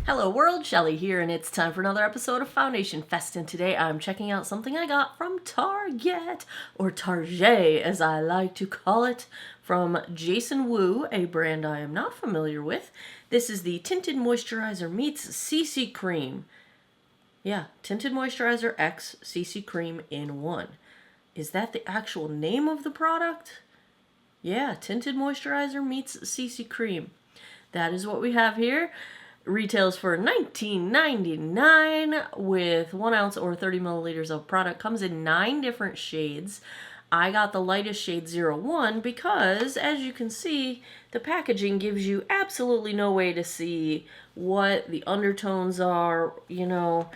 Hello world, Shelly here, and it's time for another episode of Foundation Fest, and today I'm checking out something I got from Target, or Target as I like to call it, from Jason Wu, a brand I am not familiar with. This is the Tinted Moisturizer meets CC Cream. Yeah, Tinted Moisturizer X CC Cream in one. Is that the actual name of the product? Yeah, Tinted Moisturizer meets CC Cream. That is what we have here. Retails for $19.99 with 1 ounce or 30 milliliters of product. Comes in 9 different shades. I got the lightest shade 01 because, as you can see, the packaging gives you absolutely no way to see what the undertones are. You know,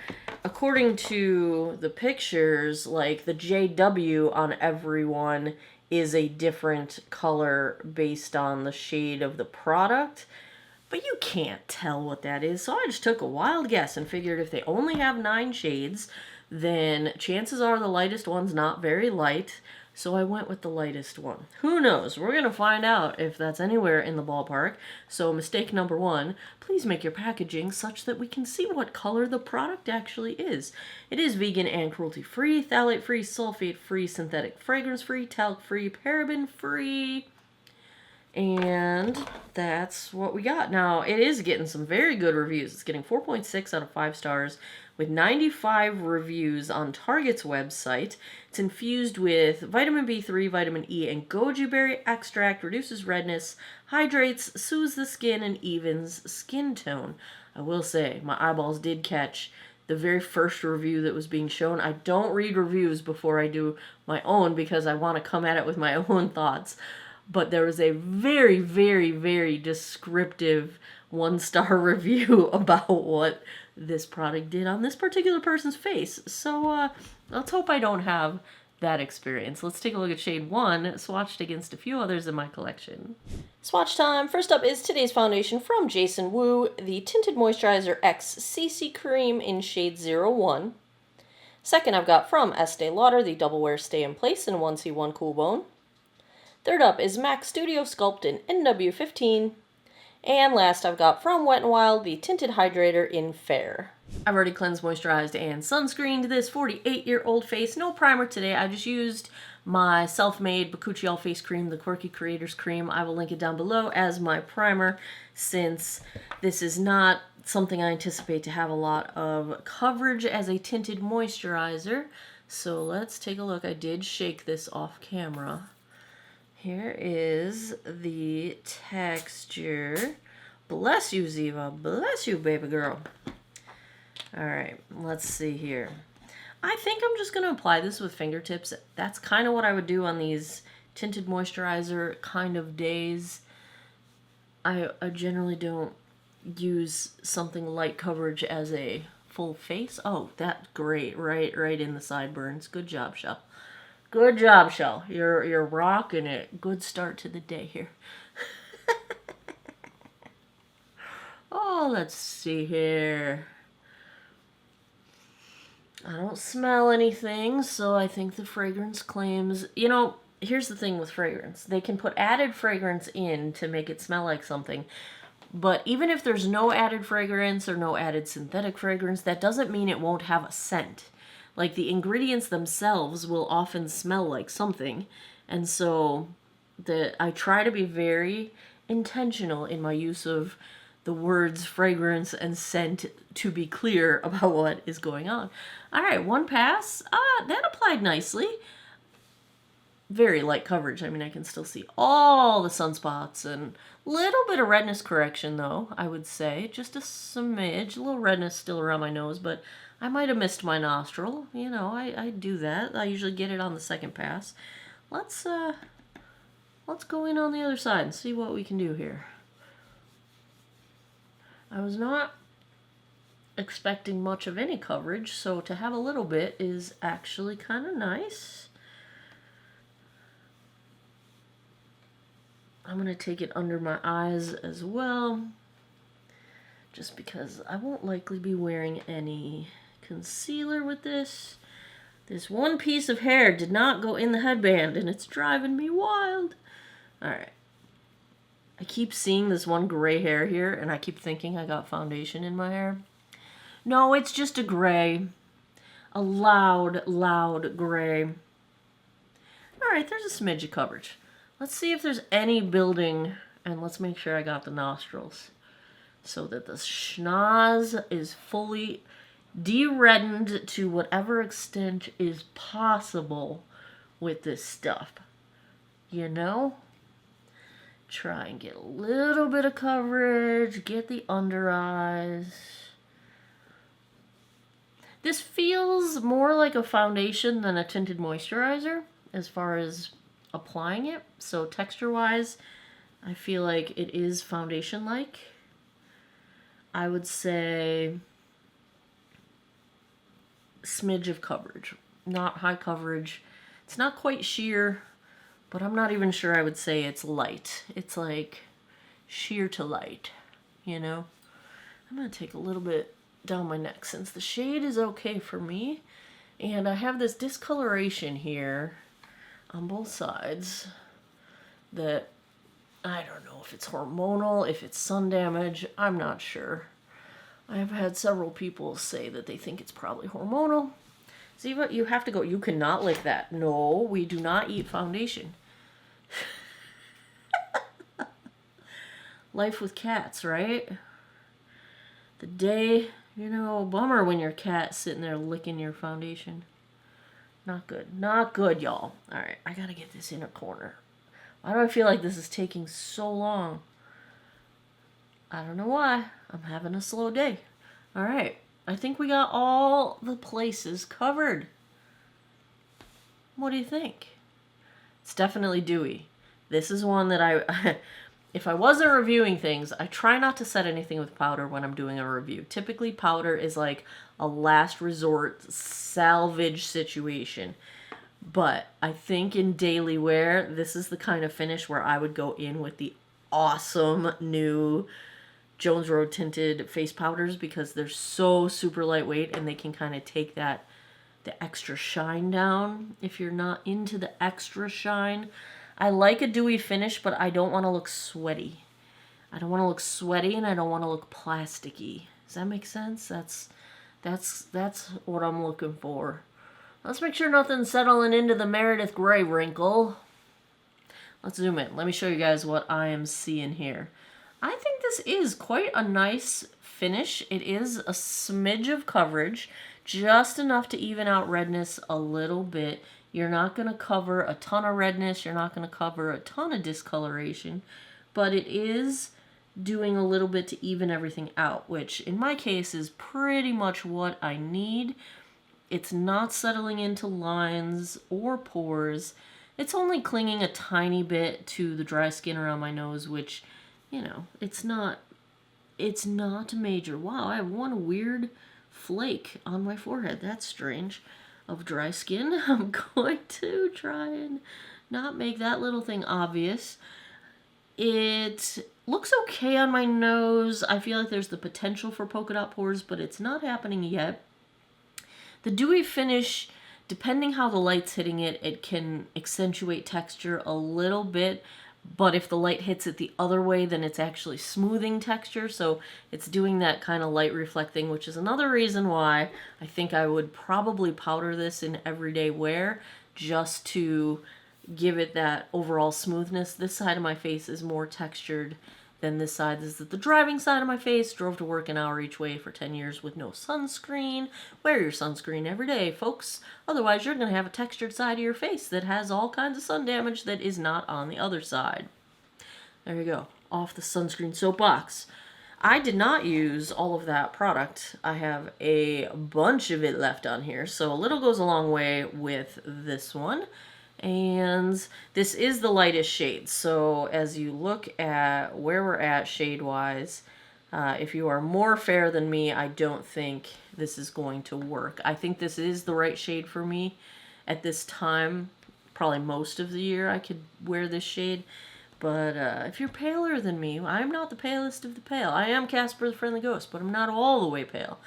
according to the pictures, like the JW on everyone is a different color based on the shade of the product. But you can't tell what that is, so I just took a wild guess and figured if they only have 9 shades, then chances are the lightest one's not very light, so I went with the lightest one. Who knows? We're going to find out if that's anywhere in the ballpark. So mistake number 1, please make your packaging such that we can see what color the product actually is. It is vegan and cruelty-free, phthalate-free, sulfate-free, synthetic fragrance-free, talc-free, paraben-free. And that's what we got. Now, it is getting some very good reviews. It's getting 4.6 out of 5 stars with 95 reviews on Target's website. It's infused with vitamin B3, vitamin E, and goji berry extract, reduces redness, hydrates, soothes the skin, and evens skin tone. I will say, my eyeballs did catch the very first review that was being shown. I don't read reviews before I do my own because I want to come at it with my own thoughts. But there was a very, very, very descriptive 1-star review about what this product did on this particular person's face. So let's hope I don't have that experience. Let's take a look at shade 1, swatched against a few others in my collection. Swatch time. First up is today's foundation from Jason Wu, the Tinted Moisturizer X CC Cream in shade 01. Second, I've got from Estee Lauder, the Double Wear Stay in Place in 1C1 Cool Bone. Third up is MAC Studio Sculpt in NW15. And last I've got from Wet n Wild the Tinted Hydrator in Fair. I've already cleansed, moisturized, and sunscreened this 48-year-old face. No primer today. I just used my self-made Bakuchiol face cream, the Quirky Creators cream. I will link it down below as my primer, since this is not something I anticipate to have a lot of coverage as a tinted moisturizer. So let's take a look. I did shake this off camera. Here is the texture. Bless you, Ziva. Bless you, baby girl. Alright, let's see here. I think I'm just going to apply this with fingertips. That's kind of what I would do on these tinted moisturizer kind of days. I generally don't use something light coverage as a full face. Oh, that's great. Right in the sideburns. Good job, Shell. Good job, Shell. You're rocking it. Good start to the day here. Oh, let's see here. I don't smell anything, so I think the fragrance claims... You know, here's the thing with fragrance. They can put added fragrance in to make it smell like something. But even if there's no added fragrance or no added synthetic fragrance, that doesn't mean it won't have a scent. Like, the ingredients themselves will often smell like something. And so I try to be very intentional in my use of the words fragrance and scent to be clear about what is going on. All right, 1 pass. That applied nicely. Very light coverage. I mean, I can still see all the sunspots and a little bit of redness correction, though, I would say. Just a smidge. A little redness still around my nose, but I might have missed my nostril. You know, I do that. I usually get it on the 2nd pass. Let's go in on the other side and see what we can do here. I was not expecting much of any coverage, so to have a little bit is actually kind of nice. I'm going to take it under my eyes as well, just because I won't likely be wearing any concealer with this. This one piece of hair did not go in the headband, and it's driving me wild. Alright. I keep seeing this one gray hair here, and I keep thinking I got foundation in my hair. No, it's just a gray. A loud, loud gray. Alright, there's a smidge of coverage. Let's see if there's any building, and let's make sure I got the nostrils, so that the schnoz is fully de-reddened to whatever extent is possible with this stuff. You know? Try and get a little bit of coverage, get the under eyes. This feels more like a foundation than a tinted moisturizer as far as applying it. So texture-wise, I feel like it is foundation-like. I would say smidge of coverage, not high coverage. It's not quite sheer, but I'm not even sure I would say it's light. It's like sheer to light, you know? I'm going to take a little bit down my neck since the shade is okay for me. And I have this discoloration here on both sides that I don't know if it's hormonal, if it's sun damage, I'm not sure. I've had several people say that they think it's probably hormonal. Ziva, you have to go. You cannot lick that. No, we do not eat foundation. Life with cats, right? The day, you know, bummer when your cat's sitting there licking your foundation. Not good. Not good, y'all. Alright, I gotta get this inner corner. Why do I feel like this is taking so long? I don't know why. I'm having a slow day. Alright, I think we got all the places covered. What do you think? It's definitely dewy. This is one that I... If I wasn't reviewing things, I try not to set anything with powder when I'm doing a review. Typically, powder is like a last resort salvage situation. But I think in daily wear, this is the kind of finish where I would go in with the awesome new Jones Road tinted face powders because they're so super lightweight and they can kind of take the extra shine down if you're not into the extra shine. I like a dewy finish, but I don't want to look sweaty. I don't want to look sweaty and I don't want to look plasticky. Does that make sense? That's what I'm looking for. Let's make sure nothing's settling into the Meredith Grey wrinkle. Let's zoom in. Let me show you guys what I am seeing here. I think this is quite a nice finish. It is a smidge of coverage, just enough to even out redness a little bit. You're not going to cover a ton of redness. You're not going to cover a ton of discoloration, but it is doing a little bit to even everything out, which in my case is pretty much what I need. It's not settling into lines or pores. It's only clinging a tiny bit to the dry skin around my nose, which, you know, it's not major. Wow, I have one weird flake on my forehead. That's strange. Of dry skin. I'm going to try and not make that little thing obvious. It looks okay on my nose. I feel like there's the potential for polka dot pores, but it's not happening yet. The dewy finish, depending how the light's hitting it, it can accentuate texture a little bit, but if the light hits it the other way, then it's actually smoothing texture, so it's doing that kind of light reflecting, which is another reason why I think I would probably powder this in everyday wear, just to give it that overall smoothness. This side of my face is more textured than this side. This is the driving side of my face. Drove to work an hour each way for 10 years with no sunscreen. Wear your sunscreen every day, folks. Otherwise, you're going to have a textured side of your face that has all kinds of sun damage that is not on the other side. There you go. Off the sunscreen soapbox. I did not use all of that product. I have a bunch of it left on here, so a little goes a long way with this one. And this is the lightest shade, so as you look at where we're at shade-wise, if you are more fair than me, I don't think this is going to work. I think this is the right shade for me at this time. Probably most of the year I could wear this shade, but if you're paler than me, I'm not the palest of the pale. I am Casper the Friendly Ghost, but I'm not all the way pale.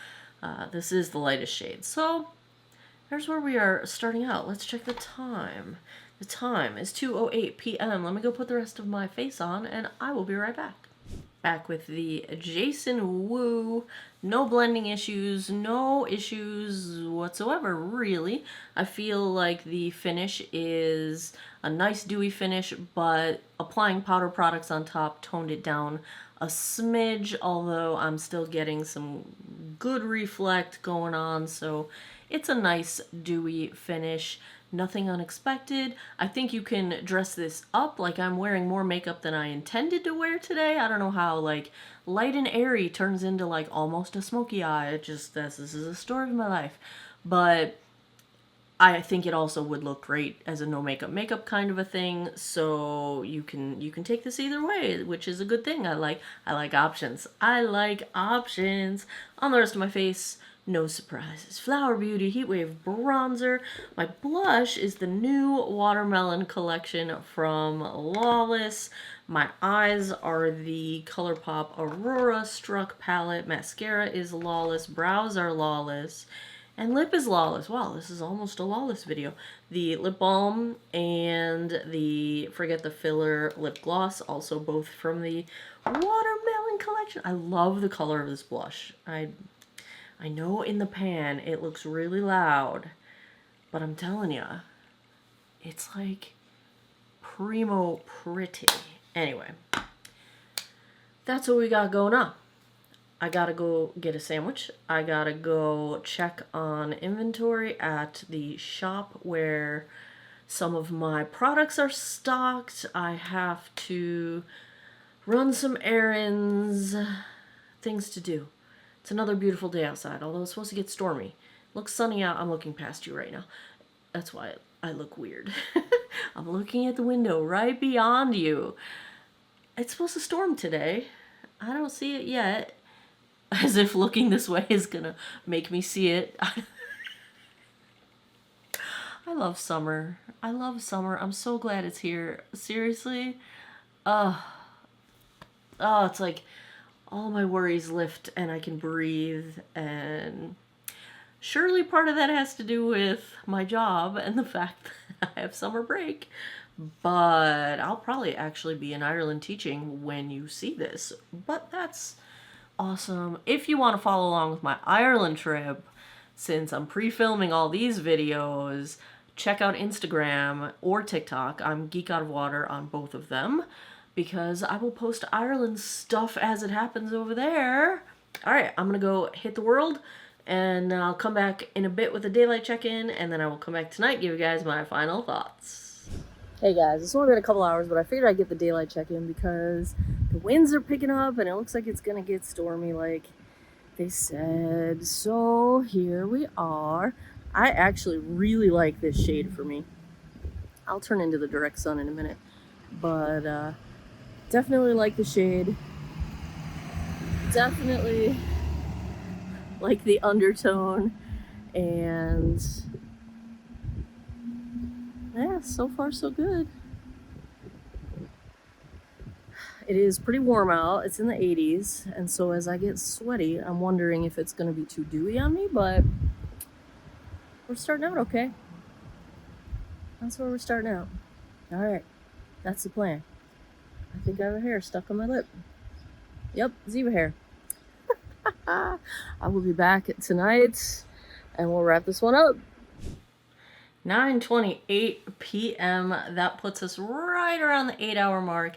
This is the lightest shade, so... Here's where we are starting out. Let's check the time. The time is 2:08 p.m. Let me go put the rest of my face on, and I will be right back. Back with the Jason Wu. No blending issues, no issues whatsoever, really. I feel like the finish is a nice dewy finish, but applying powder products on top toned it down a smidge, although I'm still getting some good reflect going on, so it's a nice dewy finish. Nothing unexpected. I think you can dress this up. Like, I'm wearing more makeup than I intended to wear today. I don't know how, like, light and airy turns into, like, almost a smoky eye. It just, this is a story of my life. But I think it also would look great as a no makeup kind of a thing. So you can take this either way, which is a good thing. I like options. I like options. On the rest of my face, no surprises. Flower Beauty Heatwave Bronzer. My blush is the new Watermelon collection from Lawless. My eyes are the ColourPop Aurora Struck palette. Mascara is Lawless. Brows are Lawless. And lip is Lawless. Wow, this is almost a Lawless video. The lip balm and the Forget the Filler lip gloss, also both from the Watermelon collection. I love the color of this blush. I know in the pan it looks really loud, but I'm telling you, it's like primo pretty. Anyway, that's what we got going on. I gotta go get a sandwich. I gotta go check on inventory at the shop where some of my products are stocked. I have to run some errands, things to do. It's another beautiful day outside, although it's supposed to get stormy. Looks sunny out. I'm looking past you right now. That's why I look weird. I'm looking at the window right beyond you. It's supposed to storm today. I don't see it yet. As if looking this way is gonna make me see it. I love summer. I love summer. I'm so glad it's here. Seriously. It's like all my worries lift and I can breathe, and surely part of that has to do with my job and the fact that I have summer break. But I'll probably actually be in Ireland teaching when you see this. But that's awesome. If you want to follow along with my Ireland trip, since I'm pre-filming all these videos, check out Instagram or TikTok. I'm Geek Out of Water on both of them, because I will post Ireland stuff as it happens over there. Alright, I'm going to go hit the world, and I'll come back in a bit with a daylight check-in, and then I will come back tonight, give you guys my final thoughts. Hey guys, it's only been a couple hours, but I figured I'd get the daylight check-in because the winds are picking up, and it looks like it's going to get stormy like they said. So here we are. I actually really like this shade for me. I'll turn into the direct sun in a minute, but definitely like the shade. Definitely like the undertone, and yeah, so far so good. It is pretty warm out. It's in the 80s, and so as I get sweaty, I'm wondering if it's going to be too dewy on me, but we're starting out okay. That's where we're starting out. All right, that's the plan. I think I have a hair stuck on my lip. Yep, Ziva hair. I will be back tonight, and we'll wrap this one up. 9:28 p.m. That puts us right around the 8-hour mark.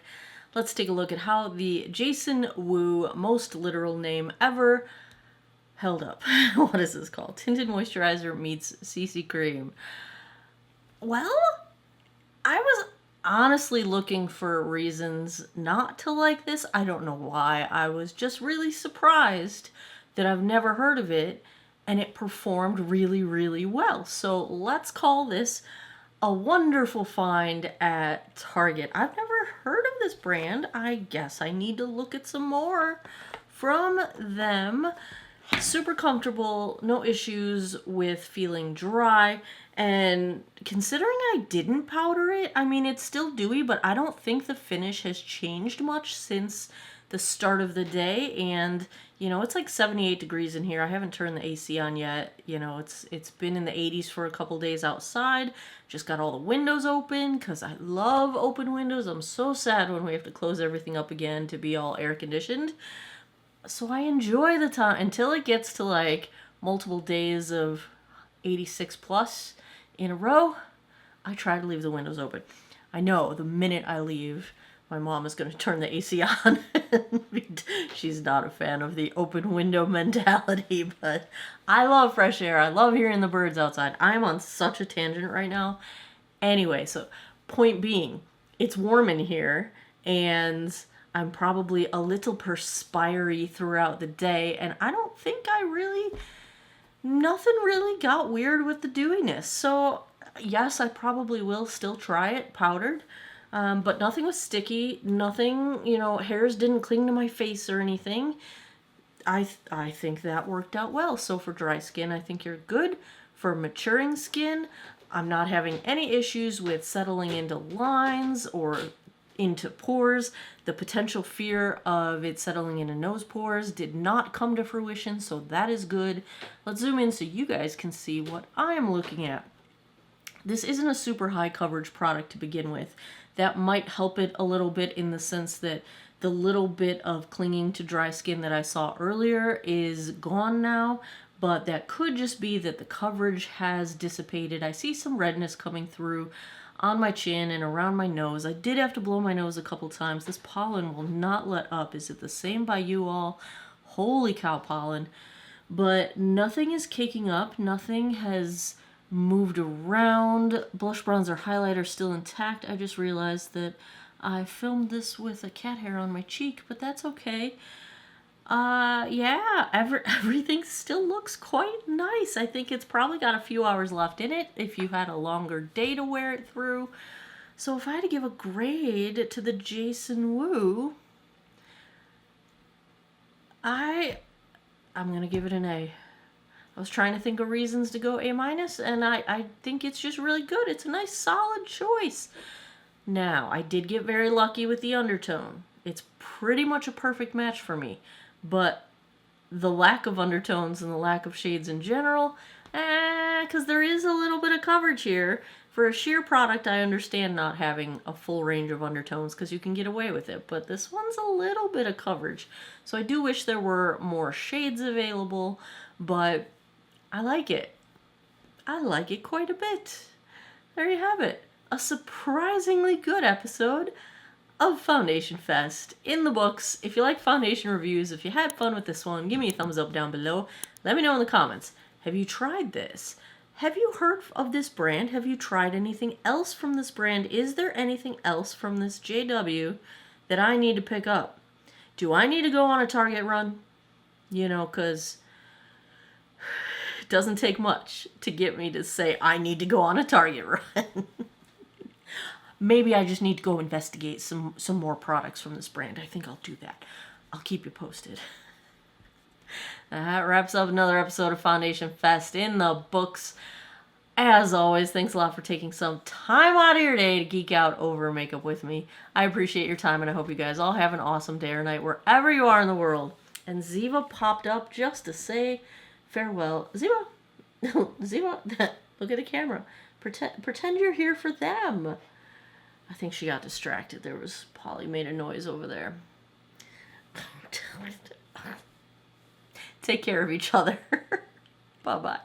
Let's take a look at how the Jason Wu, most literal name ever, held up. What is this called? Tinted Moisturizer meets CC Cream. Well, I was honestly looking for reasons not to like this. I don't know why. I was just really surprised that I've never heard of it, and it performed really, really well. So let's call this a wonderful find at Target. I've never heard of this brand. I guess I need to look at some more from them. Super comfortable, no issues with feeling dry, and considering I didn't powder it, I mean, it's still dewy, but I don't think the finish has changed much since the start of the day, and you know, it's like 78 degrees in here. I haven't turned the AC on yet. You know, it's been in the 80s for a couple days outside. Just got all the windows open because I love open windows. I'm so sad when we have to close everything up again to be all air conditioned. So I enjoy the time until it gets to like multiple days of 86 plus in a row. I try to leave the windows open. I know the minute I leave, my mom is going to turn the AC on. She's not a fan of the open window mentality, but I love fresh air. I love hearing the birds outside. I'm on such a tangent right now. Anyway, so point being, it's warm in here, and I'm probably a little perspiry throughout the day, and I don't think nothing really got weird with the dewiness. So yes, I probably will still try it powdered. But nothing was sticky, nothing, you know, hairs didn't cling to my face or anything. I think that worked out well. So for dry skin, I think you're good. For maturing skin, I'm not having any issues with settling into lines or into pores. The potential fear of it settling into nose pores did not come to fruition, so that is good. Let's zoom in so you guys can see what I'm looking at. This isn't a super high coverage product to begin with. That might help it a little bit in the sense that the little bit of clinging to dry skin that I saw earlier is gone now, but that could just be that the coverage has dissipated. I see some redness coming through on my chin and around my nose. I did have to blow my nose a couple times. This pollen will not let up. Is it the same by you all? Holy cow, pollen. But nothing is caking up. Nothing has moved around. Blush, bronzer, highlighter still intact. I just realized that I filmed this with a cat hair on my cheek, but that's okay. Yeah, everything still looks quite nice. I think it's probably got a few hours left in it if you had a longer day to wear it through. So if I had to give a grade to the Jason Wu, I'm gonna give it an A. I was trying to think of reasons to go A-, and I think it's just really good. It's a nice, solid choice. Now, I did get very lucky with the undertone. It's pretty much a perfect match for me. But the lack of undertones and the lack of shades in general, because there is a little bit of coverage here. For a sheer product, I understand not having a full range of undertones because you can get away with it. But this one's a little bit of coverage. So I do wish there were more shades available, but I like it. I like it quite a bit. There you have it. A surprisingly good episode of Foundation Fest in the books. If you like foundation reviews, if you had fun with this one, give me a thumbs up down below. Let me know in the comments. Have you tried this? Have you heard of this brand? Have you tried anything else from this brand? Is there anything else from this JW that I need to pick up? Do I need to go on a Target run? You know, because doesn't take much to get me to say I need to go on a Target run. Maybe I just need to go investigate some more products from this brand. I think I'll do that. I'll keep you posted. That wraps up another episode of Foundation Fest in the books. As always, thanks a lot for taking some time out of your day to geek out over makeup with me. I appreciate your time, and I hope you guys all have an awesome day or night wherever you are in the world. And Ziva popped up just to say farewell. Ziva, Ziva, look at the camera. Pretend you're here for them. I think she got distracted. Polly made a noise over there. Take care of each other. Bye-bye.